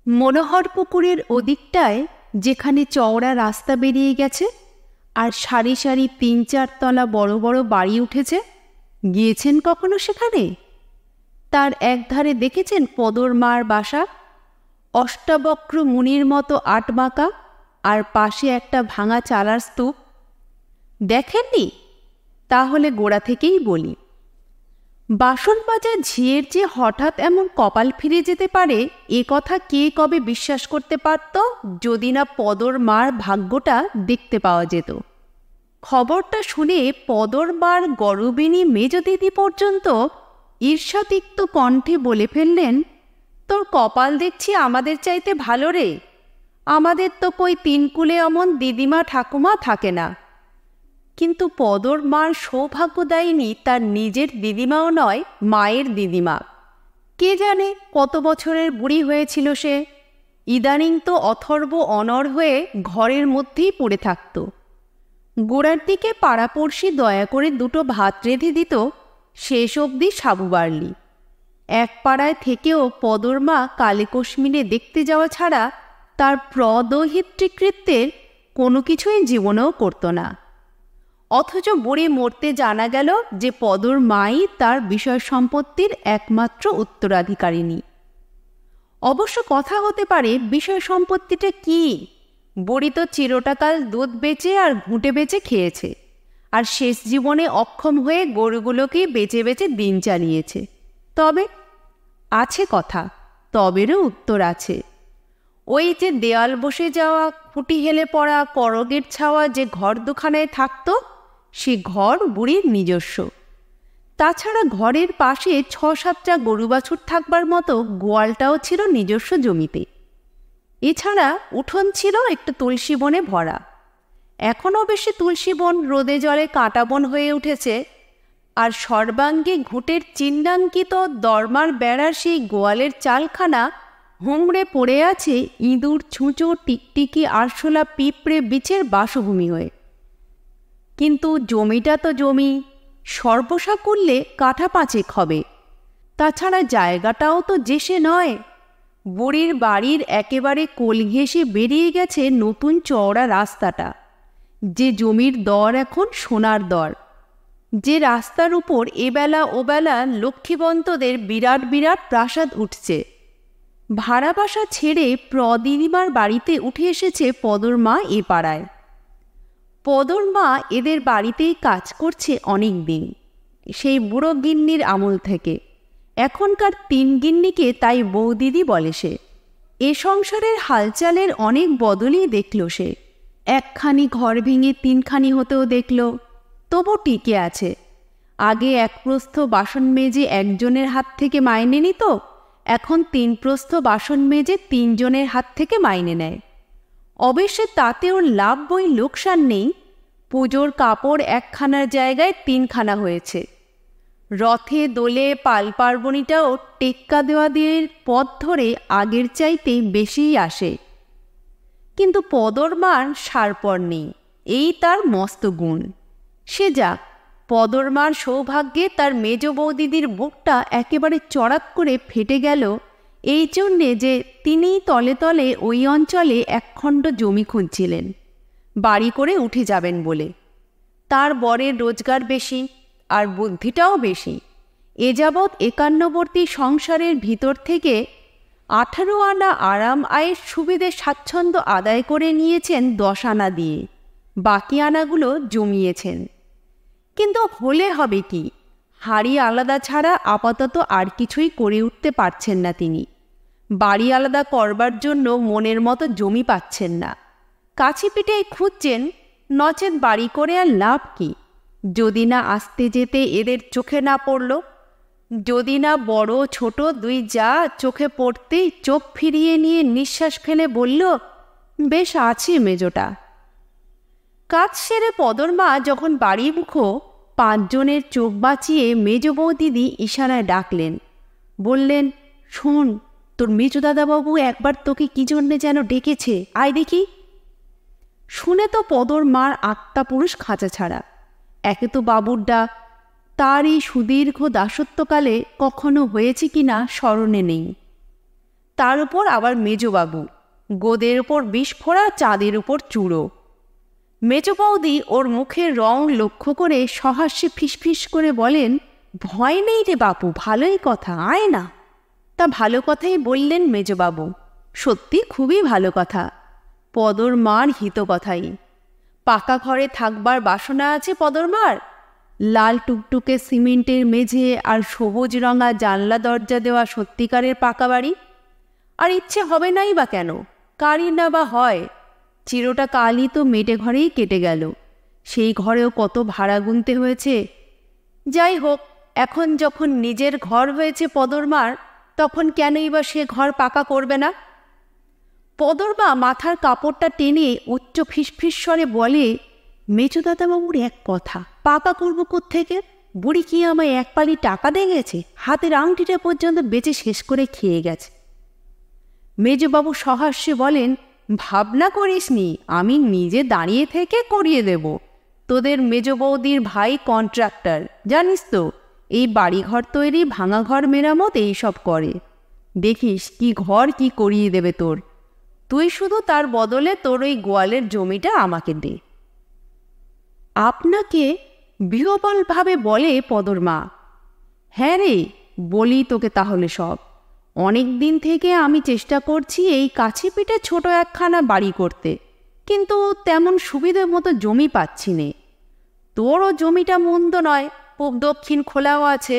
মনোহর পুকুরের ওদিকটায় যেখানে চওড়া রাস্তা বেরিয়ে গেছে আর সারি সারি ৩-৪ তলা বড় বড় বাড়ি উঠেছে, গিয়েছেন কখনো সেখানে? তার একধারে দেখেছেন পদর মার বাসা, অষ্টাবক্র মুনির মতো আটবাঁকা, আর পাশে একটা ভাঙা চালার স্তূপ। দেখেননি? তাহলে গোড়া থেকেই বলি। বাসন মাজা ঝিয়ের যে হঠাৎ এমন কপাল ফিরে যেতে পারে, এ কথা কে কবে বিশ্বাস করতে পারত যদি না পদর মার ভাগ্যটা দেখতে পাওয়া যেত। খবরটা শুনে পদর মার গরবিনী মেজ দিদি পর্যন্ত ঈর্ষাতিক্ত কণ্ঠে বলে ফেললেন, তোর কপাল দেখছি আমাদের চাইতে ভালো রে, আমাদের তো কই ৩ কুলে অমন দিদিমা ঠাকুমা থাকে না। কিন্তু পদর মার সৌভাগ্যদায়িনী তার নিজের দিদিমাও নয়, মায়ের দিদিমা। কে জানে কত বছরের বুড়ি হয়েছিল সে। ইদানিং তো অথর্ব অনড় হয়ে ঘরের মধ্যেই পড়ে থাকত। গোড়ার দিকে পাড়াপড়শি দয়া করে 2টো ভাত রেঁধে দিত, শেষ অবধি সাবু বাড়লি। এক পাড়ায় থেকেও পদর মা কালে কশ্মীরে দেখতে যাওয়া ছাড়া তার প্রদহিতৃকৃত্যের কোনো কিছুই জীবনেও করত না। অথচ বুড়ি মরতে জানা গেল যে পদর মাই তার বিষয় সম্পত্তির একমাত্র উত্তরাধিকারিণী। অবশ্য কথা হতে পারে বিষয় সম্পত্তিটা কি? বুড়ি তো চিরটাকাল দুধ বেচে আর ঘুঁটে বেচে খেয়েছে, আর শেষ জীবনে অক্ষম হয়ে গরুগুলোকেই বেচে বেচে দিন চালিয়েছে। তবে আছে কথা, তবেরও উত্তর আছে। ওই যে দেয়াল বসে যাওয়া, খুঁটি হেলে পড়া, করগের ছাওয়া যে ঘর দুখানায় থাকত, সে ঘর বুড়ির নিজস্ব। তাছাড়া ঘরের পাশে 6-7টা গরু বাছুর থাকবার মতো গোয়ালটাও ছিল নিজস্ব জমিতে। এছাড়া উঠোন ছিল একটু তুলসী বনে ভরা। এখনও বেশি তুলসী বন রোদে জলে কাঁটা বন হয়ে উঠেছে, আর সর্বাঙ্গে ঘুঁটের চিহ্নাঙ্কিত দরমার বেড়ার সেই গোয়ালের চালখানা হুমড়ে পড়ে আছে ইঁদুর, ছুঁচো, টিকটিকি, আরশোলা, পিঁপড়ে, বিছের বাসভূমি হয়ে। কিন্তু জমিটা তো জমি, সর্বসা করলে কাঠা 5 হবে। তাছাড়া জায়গাটাও তো যেসে নয়। বুড়ির বাড়ির একেবারে কোল ঘেঁষে বেরিয়ে গেছে নতুন চওড়া রাস্তাটা, যে জমির দর এখন সোনার দর। যে রাস্তার উপর এবেলা ওবেলা লক্ষ্মীবন্তদের বিরাট বিরাট প্রাসাদ উঠছে। ভাড়া বাসা ছেড়ে প্রদিদিমার বাড়িতে উঠে এসেছে পদর মা এ পাড়ায়। পদর মা এদের বাড়িতেই কাজ করছে অনেক দিন, সেই বুড়ো গিন্নির আমল থেকে। এখনকার 3 গিন্নিকে তাই বৌদিদি বলে সে। এ সংসারের হালচালের অনেক বদলই দেখল সে। একখানি ঘর ভেঙে 3খানি হতেও দেখল, তবু টিকে আছে। আগে 1 প্রস্থ বাসন মেজে একজনের হাত থেকে মাইনে নিত, এখন 3 প্রস্থ বাসন মেজে 3 জনের হাত থেকে মাইনে নেয়। অবশ্যই তাতে ওর লাভ বই লোকসান নেই। পুজোর কাপড় 1খানার জায়গায় 3খানা হয়েছে। রথে দোলে পাল পার্বণীটাও টেক্কা দেওয়া দিয়ে পথ ধরে আগের চাইতে বেশিই আসে। কিন্তু পদর মার সারপর নেই, এই তার মস্ত গুণ। সে যাক, পদর মার সৌভাগ্যে তার মেজ বৌদিদির বুকটা একেবারে চড়াত করে ফেটে গেল এই জন্যে যে তিনি তলে তলে ওই অঞ্চলে 1 খণ্ড জমি খুঁজছিলেন, বাড়ি করে উঠে যাবেন বলে। তার বরের রোজগার বেশি আর বুদ্ধিটাও বেশি। এ যাবৎ 51বর্তী সংসারের ভিতর থেকে 18 আনা আরাম আয়ের সুবিধে স্বাচ্ছন্দ্য আদায় করে নিয়েছেন 10 আনা দিয়ে, বাকি আনাগুলো জমিয়েছেন। কিন্তু হলে হবে কি, হাড়ি আলাদা ছাড়া আপাতত আর কিছুই করে উঠতে পারছেন না তিনি। বাড়ি আলাদা করবার জন্য মনের মতো জমি পাচ্ছেন না। কাছি পিঠেই খুঁজছেন, নচেৎ বাড়ি করে আর লাভ কি? যদি না আসতে যেতে এদের চোখে না পড়ল, যদি না বড় ছোট 2 যা চোখে পড়তেই চোখ ফিরিয়ে নিয়ে নিঃশ্বাস ফেলে বলল, বেশ আছে মেজোটা। কাজ সেরে পদর মা যখন বাড়ি মুখো, 5 জনের চোখ বাঁচিয়ে মেজ বৌদিদি ইশারায় ডাকলেন। বললেন, শোন, তোর মেজো দাদাবাবু একবার তোকে কি জন্যে যেন ডেকেছে, আয় দেখি। শুনে তো পদর মার আত্মা পুরুষ খাঁচা ছাড়া। একে তো বাবুর ডাক, তার এই সুদীর্ঘ দাসত্বকালে কখনো হয়েছে কিনা স্মরণে নেই। তার উপর আবার মেজবাবু, গোদের উপর বিস্ফোরা, চাঁদের উপর চূড়ো। মেজ বৌদি ওর মুখের রং লক্ষ্য করে সহাস্যে ফিসফিস করে বলেন, ভয় নেই রে বাপু, ভালোই কথা, আয় না। তা ভালো কথাই বললেন মেজবাবু, সত্যি খুবই ভালো কথা, পদর মার হিত কথাই। পাকা ঘরে থাকবার বাসনা আছে পদর মার? লাল টুকটুকে সিমেন্টের মেঝে আর সবুজ রঙা জানলা দরজা দেওয়া সত্যিকারের পাকা বাড়ি। আর ইচ্ছে হবে নাই বা কেন, কারই না বা হয়? চিরটা কালই তো মেটে ঘরেই কেটে গেল, সেই ঘরেও কত ভাড়া গুনতে হয়েছে। যাই হোক, এখন যখন নিজের ঘর হয়েছে পদরমার, তখন কেনই বা সে ঘর পাকা করবে না? পদরমা মাথার কাপড়টা টেনে উচ্চ ফিসফিস স্বরে বলে, মেজদাদাবাবুর এক কথা, পাকা করবো কোত্থেকে? বুড়ি কি আমায় এক পালি টাকা দিয়ে গেছে? হাতের আংটিটা পর্যন্ত বেচে শেষ করে খেয়ে গেছে। মেজবাবু সহাস্যে বলেন, ভাবনা করিসনি, আমি নিজে দাঁড়িয়ে থেকে করিয়ে দেব। তোদের মেজ বৌদির ভাই কন্ট্রাক্টর, জানিস তো, এই বাড়িঘর তৈরি, ভাঙা ঘর মেরামত এইসব করে। দেখিস কি ঘর কি করিয়ে দেবে তোর। তুই শুধু তার বদলে তোর ওই গোয়ালের জমিটা আমাকে দে। আপনাকে? বিহ্বলভাবে বলে পদর মা। হ্যাঁ রে, বলি তোকে তাহলে সব। অনেক দিন থেকে আমি চেষ্টা করছি এই কাছে পিঠে ছোট একখানা বাড়ি করতে, কিন্তু তেমন সুবিধে মতো জমি পাচ্ছি নে। তোরও জমিটা মন্দ নয়, পূব দক্ষিণ খোলাও আছে,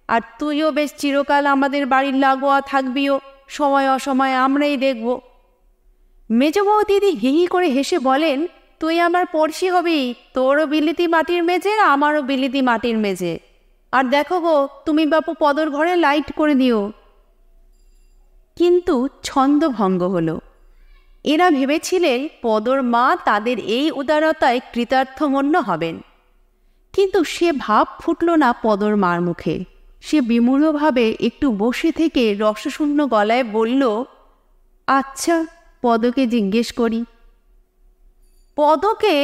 আর তুইও বেশ চিরকাল আমাদের বাড়ির লাগোয়া থাকবিও, সময় অসময় আমরাই দেখব। মেজবউ দিদি হি হি করে হেসে বলেন, তুই আমার পড়শি হবি, তোরও বিলিতি মাটির মেঝে, আমারও বিলিতি মাটির মেঝে। আর দেখো গো, তুমি বাপু পদর ঘরে লাইট করে দিও। কিন্তু ছন্দভঙ্গ হল। এরা ভেবেছিলেন পদর মা তাদের এই উদারতায় কৃতার্থমন্য হবেন, কিন্তু সে ভাব ফুটল না পদর মার মুখে। সে বিমূঢ়ভাবে একটু বসে থেকে রসশূন্য গলায় বলল, আচ্ছা, পদকে জিজ্ঞেস করি। পদকে?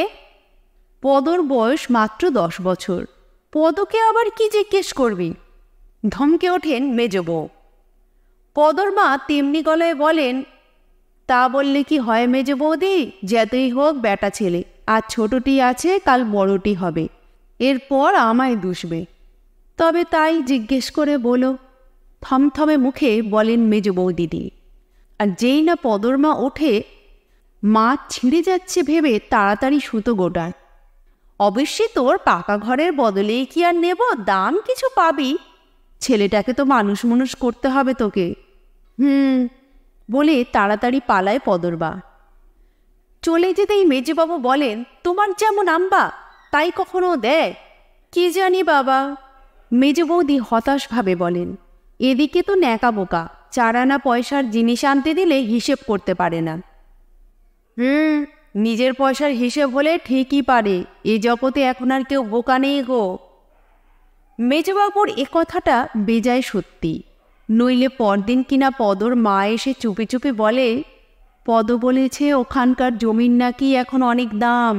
পদর বয়স মাত্র 10 বছর, পদকে আবার কি জিজ্ঞেস করবি? ধমকে ওঠেন মেজ বউ। পদর মা তেমনি গলায় বলেন, তা বললে কি হয় মেজ বৌদি? যতই হোক বেটা ছেলে, আর ছোটটি আছে, কাল বড়টি হবে, এরপর আমায় দুষবে। তবে তাই জিজ্ঞেস করে বলো, থমথমে মুখে বলেন মেজ বৌদিদি। আর যেই না পদর মা ওঠে, মাছ ছিঁড়ে যাচ্ছে ভেবে তাড়াতাড়ি সুতো গোটায়। অবশ্যই তোর পাকা ঘরের বদলেই কি আর নেব, দাম কিছু পাবি, ছেলেটাকে তো মানুষ মানুষ করতে হবে তোকে। বলে তাড়াতাড়ি পালায় পদরবা। চলে যেতেই মেজবাবু বলেন, তোমার যেমন আম্বা তাই কখনো দেয়? কি জানি বাবা, মেজ বৌদি হতাশভাবে বলেন। এদিকে তো ন্যাকা বোকা, 4 আনা পয়সার জিনিস আনতে দিলে হিসেব করতে পারে না। নিজের পয়সার হিসেব হলে ঠিকই পারে, এ জগতে এখন আর কেউ বোকা নেই গো। মেজবাবুর এ কথাটা বেজায় সত্যি, নইলে পরদিন কিনা পদর মা এসে চুপি চুপি বলে, পদ বলেছে ওখানকার জমির নাকি এখন অনেক দাম।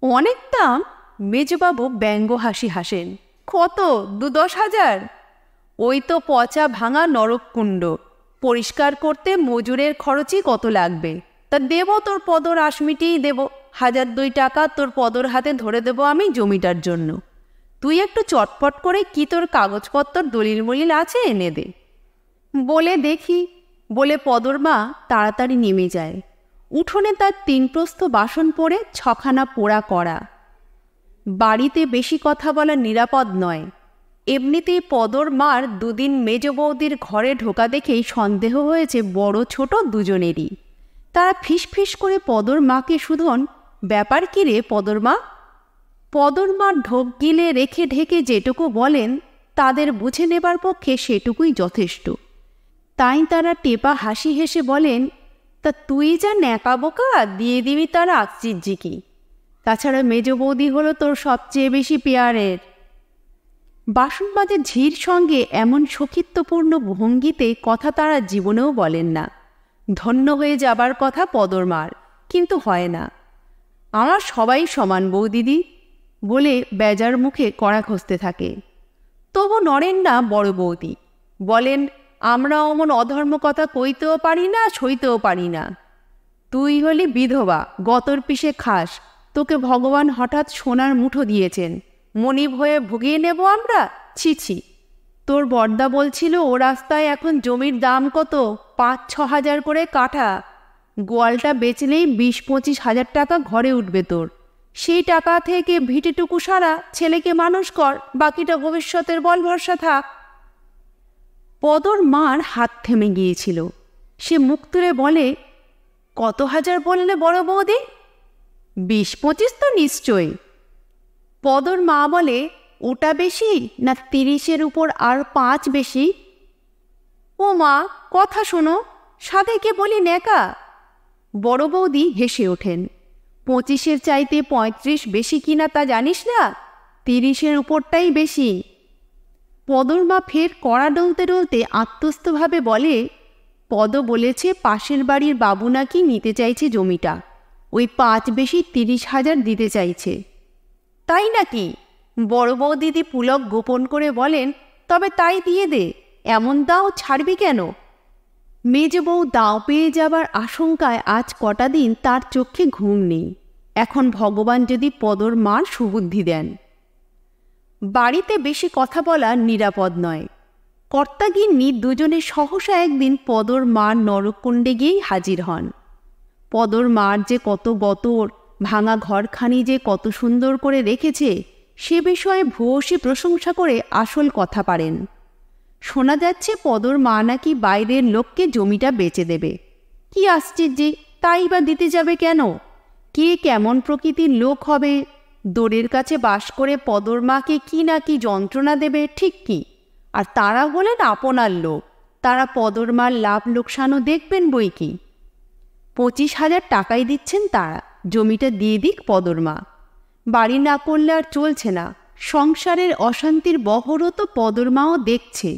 অনেক দাম? মেজবাবু ব্যঙ্গ হাসি হাসেন। কত? 2-10 হাজার? ওই তো পচা ভাঙা নরককুণ্ড, পরিষ্কার করতে মজুরের খরচই কত লাগবে। তা দেব তোর পদর আশমিটিই দেব, 1,000-2 টাকা তোর পদর হাতে ধরে দেব আমি জমিটার জন্য। তুই একটু চটপট করে কি তোর কাগজপত্র দলিল মলিল আছে এনে দে। বলে দেখি, বলে পদর মা তাড়াতাড়ি নেমে যায়। উঠোনে তার 3 প্রস্থ বাসন পড়ে 6খানা পোড়া করা। বাড়িতে বেশি কথা বলা নিরাপদ নয়। এমনিতেই পদর মার 2 দিন মেজ বৌদির ঘরে ঢোকা দেখেই সন্দেহ হয়েছে বড় ছোট দুজনেরই। তারা ফিসফিস করে পদর মাকে শুধন, ব্যাপার কি রে পদর মা? পদর মা ঢোক গিলে রেখে ঢেকে যেটুকু বলেন, তাদের বুঝে নেবার পক্ষে সেটুকুই যথেষ্ট। তাই তারা টেপা হাসি হেসে বলেন, তা তুই যা ন্যাকা বোকা, দিয়ে দিবি তারা আশ্চির্যিকি। তাছাড়া মেজ বৌদি হলো তোর সবচেয়ে বেশি পেয়ারের। বাসনবাজের ঝির সঙ্গে এমন সখিত্বপূর্ণ ভঙ্গিতে কথা তারা জীবনেও বলেন না। ধন্য হয়ে যাবার কথা পদর মার, কিন্তু হয় না। আমার সবাই সমান বৌদিদি বলে বেজার মুখে কড়া ঘষতে থাকে। তবু নড়েন না বড় বৌদি, বলেন, আমরা অমন অধর্ম কথা কইতেও পারি না, সইতেও পারি না। তুই হলি বিধবা, গতর পিষে খাস, তোকে ভগবান হঠাৎ সোনার মুঠো দিয়েছেন, মনিব হয়ে ভুগিয়ে নেব আমরা? ছি ছি। তোর বড়দা বলছিল ও রাস্তায় এখন জমির দাম কত, 5-6 হাজার করে কাঠা। গোয়ালটা বেচলেই 20-25 হাজার টাকা ঘরে উঠবে তোর। সেই টাকা থেকে ভিটেটুকু সারা, ছেলেকে মানুষ কর, বাকিটা ভবিষ্যতের বল ভরসা থাক। পদর মার হাত থেমে গিয়েছিল। সে মুখ তুলে বলে, কত হাজার বললে বড় বৌদি? 20-25 তো নিশ্চয়ই। পদর মা বলে, ওটা বেশি না 30-এর উপর আর 5 বেশি? ও মা, কথা শোনো, সাধেকে বলি নেকা। বড় বৌদি হেসে ওঠেন। 25-এর চাইতে 35 বেশি কিনা তা জানিস না? 30-এর উপরটাই বেশি। পদর মা ফের কড়া ডলতে ডলতে আত্মস্থভাবে বলে, পদ বলেছে পাশের বাড়ির বাবু নাকি নিতে চাইছে জমিটা, ওই 5 বেশি 30,000 দিতে চাইছে। তাই নাকি? বড় বৌদিদি পুলক গোপন করে বলেন, তবে তাই দিয়ে দে, এমন দাও ছাড়বি কেন? মেজ বউ দাও পেয়ে যাবার আশঙ্কায় আজ কটা দিন তার চোখে ঘুম নেই। এখন ভগবান যদি পদর মার সুবুদ্ধি দেন। বাড়িতে বেশি কথা বলা নিরাপদ নয়। কর্তাগিন্নি দুজনে সহসা একদিন পদর মার নরকুণ্ডে গিয়েই হাজির হন। পদর মার যে কত গতর, ভাঙা ঘরখানি যে কত সুন্দর করে রেখেছে, সে বিষয়ে ভূয়সী প্রশংসা করে আসল কথা পারেন। শোনা যাচ্ছে পদর মা নাকি বাইরের লোককে জমিটা বেচে দেবে। কি আশ্চর্যে, তাই বা দিতে যাবে কেন? কে কেমন প্রকৃতির লোক হবে? দোরের কাছে বাস করে পদর মাকে কি না কি যন্ত্রণা দেবে, ঠিক কি? আর তারা হলেন আপনার লোক, তারা পদর মার লাভ লোকসানও দেখবেন বই কি। 25,000 টাকাই দিচ্ছেন তারা, জমিটা দিয়ে দিক পদর মা। বাড়ি না করলে আর চলছে না, সংসারের অশান্তির বহরও তো পদর মাও দেখছে।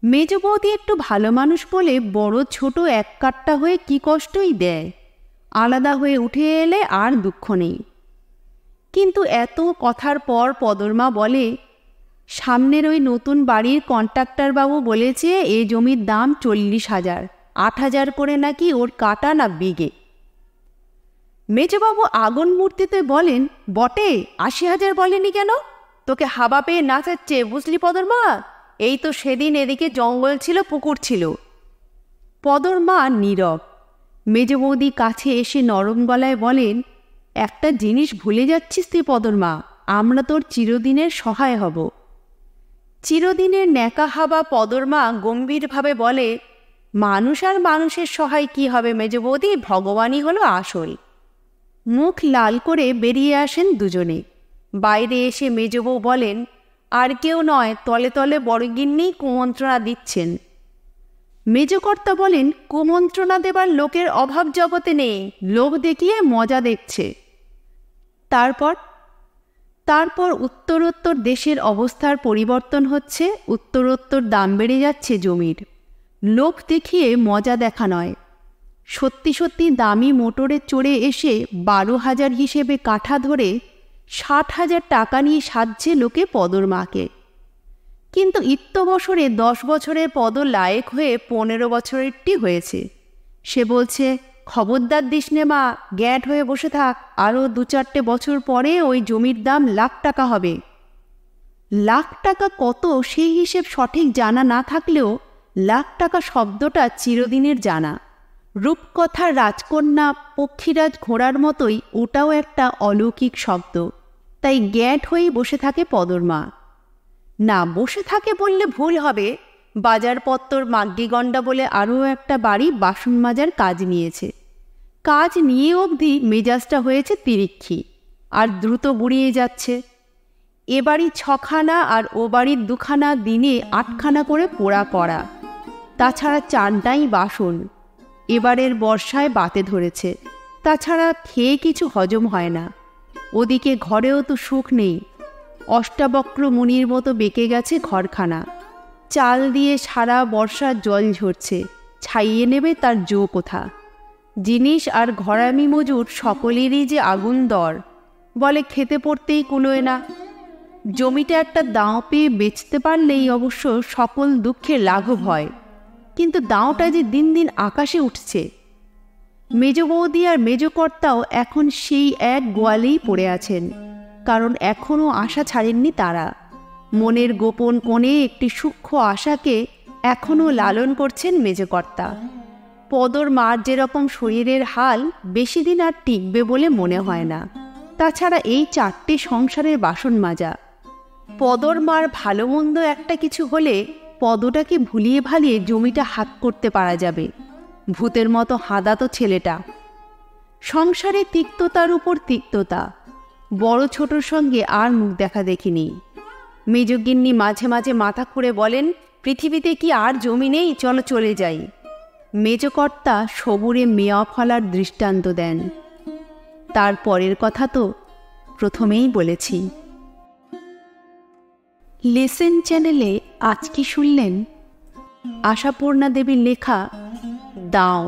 মেজ বৌদি একটু ভালো মানুষ বলে বড় ছোট এক কাট্টা হয়ে কি কষ্টই দেয়, আলাদা হয়ে উঠে এলে আর দুঃখ নেই। কিন্তু এত কথার পর পদর মা বলে, সামনের ওই নতুন বাড়ির কন্ট্রাক্টর বাবু বলেছে এ জমির দাম 40,000, 8,000 করে নাকি ওর কাটা না বিঘে। মেজবাবু আগুন মূর্তিতে বলেন, বটে, 80,000 বলেনি কেন? তোকে হাবা পেয়ে নাচাচ্ছে, বুঝলি পদর মা? এই তো সেদিন এদিকে জঙ্গল ছিল, পুকুর ছিল। পদর মা নীরব। মেজ বৌদি কাছে এসে নরম গলায় বলেন, একটা জিনিস ভুলে যাচ্ছিস তুই পদর মা, আমরা তোর চিরদিনের সহায় হব। চিরদিনের ন্যাকা হাবা পদর মা গম্ভীরভাবে বলে, মানুষ আর মানুষের সহায় কি হবে মেজ বৌদি, ভগবানই হলো আসল। মুখ লাল করে বেরিয়ে আসেন দুজনে। বাইরে এসে মেজ বউ বলেন, আর কেউ নয়, তলে তলে বড়গিন্নি কুমন্ত্রণা দিচ্ছেন। মেজকর্তা বলেন, কুমন্ত্রণা দেবার লোকের অভাব জগতে নেই, লোভ দেখিয়ে মজা দেখছে। তারপর উত্তরোত্তর দেশের অবস্থার পরিবর্তন হচ্ছে, উত্তরোত্তর দাম বেড়ে যাচ্ছে জমির। লোভ দেখিয়ে মজা দেখা নয়, সত্যি সত্যি দামি মোটরে চড়ে এসে 12,000 হিসেবে কাঠা ধরে 60,000 টাকা নিয়ে সাজছে লোকে পদর মাকে। কিন্তু বছরে 10 বছরের পদ লায়েক হয়ে 15 বছরেরটি হয়েছে। সে বলছে, খবরদার দিস নে মা, গ্যাট হয়ে বসে থাক, আরও 2-4টে বছর পরে ওই জমির দাম লাখ টাকা হবে। লাখ টাকা কত সেই হিসেব সঠিক জানা না থাকলেও লাখ টাকা শব্দটা চিরদিনের জানা। রূপকথার রাজকন্যা পক্ষীরাজ ঘোড়ার মতোই ওটাও একটা অলৌকিক শব্দ। তাই গ্যাট হয়েই বসে থাকে পদর মা। না, বসে থাকে বললে ভুল হবে। বাজারপত্তর মাগ্গিগণ্ডা বলে আরও একটা বাড়ি বাসন মাজার কাজ নিয়েছে। কাজ নিয়ে অবধি মেজাজটা হয়েছে তিরিক্ষি, আর দ্রুত বুড়িয়ে যাচ্ছে। এ বাড়ি 6খানা আর ও বাড়ির 2খানা, দিনে 8খানা করে পোড়া করা। তাছাড়া 4টাই বাসন। এবারের বর্ষায় বাতে ধরেছে, তাছাড়া খেয়ে কিছু হজম হয় না। ওদিকে ঘরেও তো সুখ নেই, অষ্টাবক্র মুনির মতো বেঁকে গেছে ঘরখানা। চাল দিয়ে সারা বর্ষার জল ঝরছে, ছাইয়ে নেবে তার জো কোথা। জিনিস আর ঘরামি মজুর সকলেরই যে আগুন দর, বলে খেতে পড়তেই কুলোয় না। জমিটা একটা দাও পেয়ে বেচতে পারলেই অবশ্য সকল দুঃখের লাঘব হয়। কিন্তু দাওটা যে দিন দিন আকাশে উঠছে। মেজ বৌদি আর মেজকর্তাও এখন সেই এক গোয়ালেই পড়ে আছেন, কারণ এখনও আশা ছাড়েননি তারা। মনের গোপন কোণে একটি সূক্ষ্ম আশাকে এখনও লালন করছেন মেজকর্তা। পদর মার যেরকম শরীরের হাল বেশি দিন আর টিকবে বলে মনে হয় না। তাছাড়া এই 4টে সংসারের বাসন মাজা। পদর মার ভালো মন্দ একটা কিছু হলে পদটাকে ভুলিয়ে ভালিয়ে জমিটা হাত করতে পারা যাবে। ভূতের মতো হাদাতো ছেলেটা। সংসারে তিক্ততার উপর তিক্ততা। বড় ছোটর সঙ্গে আর মুখ দেখা দেখিনি। মেজগিন্নি মাঝে মাঝে মাথা খুঁড়ে বলেন, পৃথিবীতে কি আর জমি নেই, চলো চলে যাই। মেজকর্তা সবুরে মেয়া ফলার দৃষ্টান্ত দেন। তার পরের কথা তো প্রথমেই বলেছি। লেসেন চ্যানেলে আজকে শুনলেন আশাপূর্ণা দেবীর লেখা দাও।